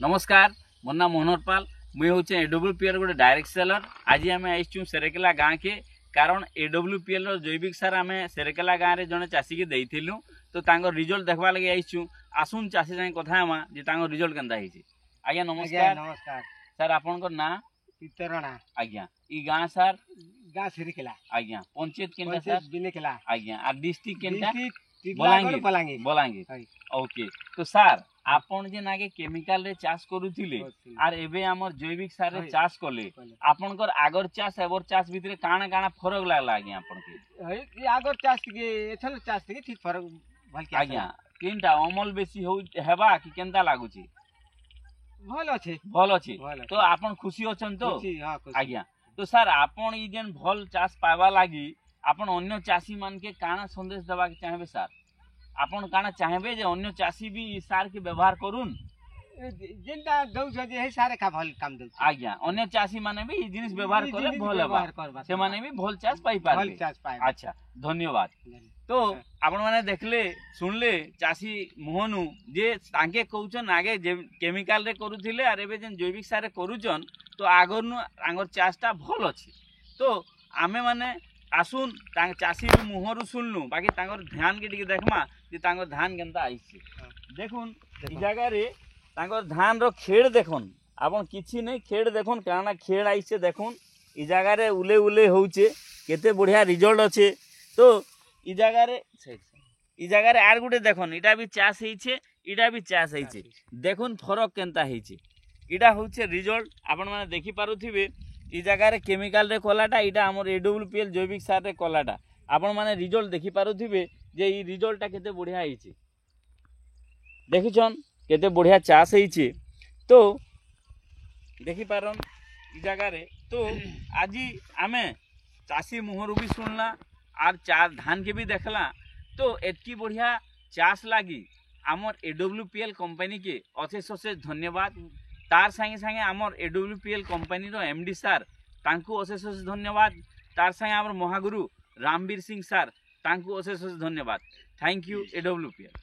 नमस्कार मोर नाम मनोहर पाल मुई हूँ एडब्ल्यूपीएल गोटे डायरेक्ट सेलर। आज आम आईचु सेरेकेला गाँ के कारण एडब्ल्यूपीएल जैविक सार आम सेरेकेला गाँव में जड़े चाषी के देइथिलु तो तांकर रिजल्ट देखवा लगे आईचु। आसुन चाषी साथे कथा हेमा जे तांकर रिजल्ट केनता हिची। आज्ञा नमस्कार। नमस्कार सर आपनकर ना चित्तरणा आज्ञा ई गाँ सर गाँ सिरिकेला आज्ञा पंचायत केनता सर बिलेकेला आज्ञा आ डिस्ट्रिक्ट केनता बलांगीर बलांगीर ओके। तो सर आपन जे नागे केमिकल रे चाष करूथिले आर एबे हमर जैविक सार रे चाष कले आपनकर आगर चाष एबर चाष भितरे काना काना फरक लागला आज्ञा आपन के ये आगर चाष के एथल चाष के ठीक फरक भल के आज्ञा तीनटा अमल बेसी हो हेबा कि केनता लागुची भल अछि तो आपन खुशी अछन तो आज्ञा। तो सर आपन ई जेन भल चाष पावा लागी आपन अन्य चाषी मान के काना संदेश देबा के चाहबे सर आपन काना चाहबे जे अन्य चाषी भी ई सार के व्यवहार करून जिनता दउ जे हे सारे का भल काम दउ आज्ञा अन्य चाषी माने भी ई जिनिस व्यवहार करे भल हेबा से माने भी भल चाष पाई पारबे। अच्छा धन्यवाद। तो आपण माने देखले सुनले चाषी मोहनु जे तांके कहउछन आगे जे केमिकल रे करूथिले आर एबे जेन जैविक सार रे करूछन तो आगरनु आंगर चाषटा भल अछि। तो आमे माने आसुन तांग चाषी मुहरु सुनलु बाकी तांगर ध्यान के टिके देखमा जे तांगर धान केनता आइছে देखुन ई जगह रे तांगर धान रो खेड़ देखुन आपन किछि नै खेड़ देखुन काना खेड़ आइছে देखुन ई जगह रे उले उले होउचे केते बढ़िया रिजल्ट अछि। तो ई जगह रे आर गुटे देखुन इटा भी चाष हेइছে इटा भी चाष हेइছে देखुन फरक केनता हेइছে इटा होउचे रिजल्ट आपन माने देखि पारुथिबे ई जगह रे केमिकल रे कोलाटा इटा हमर एडब्ल्यूपीएल जैविक सार रे कोलाटा आपन माने रिजल्ट देखि पारुथिबे जे ई रिजल्टटा केते बढ़िया हेइছে देखिछन केते बढ़िया चाष हेइছে। तो देखि पारन ई जगह रे तो आजी आमे चाषी मुहरु भी सुनला आर चार धान के भी देखला तो एतकी बढ़िया चाष लागी आमर एडब्ल्यूपीएल कंपनी के अशेष अशेष धन्यवाद। तार संगे संगे आमर एडब्ल्यूपीएल कंपनी रो एमडी सार तांकु अशेष अशेष धन्यवाद। तार संगे आमर महागुरु रामवीर सिंह सार तांकु अशेष अशेष धन्यवाद। Thank you AWPL.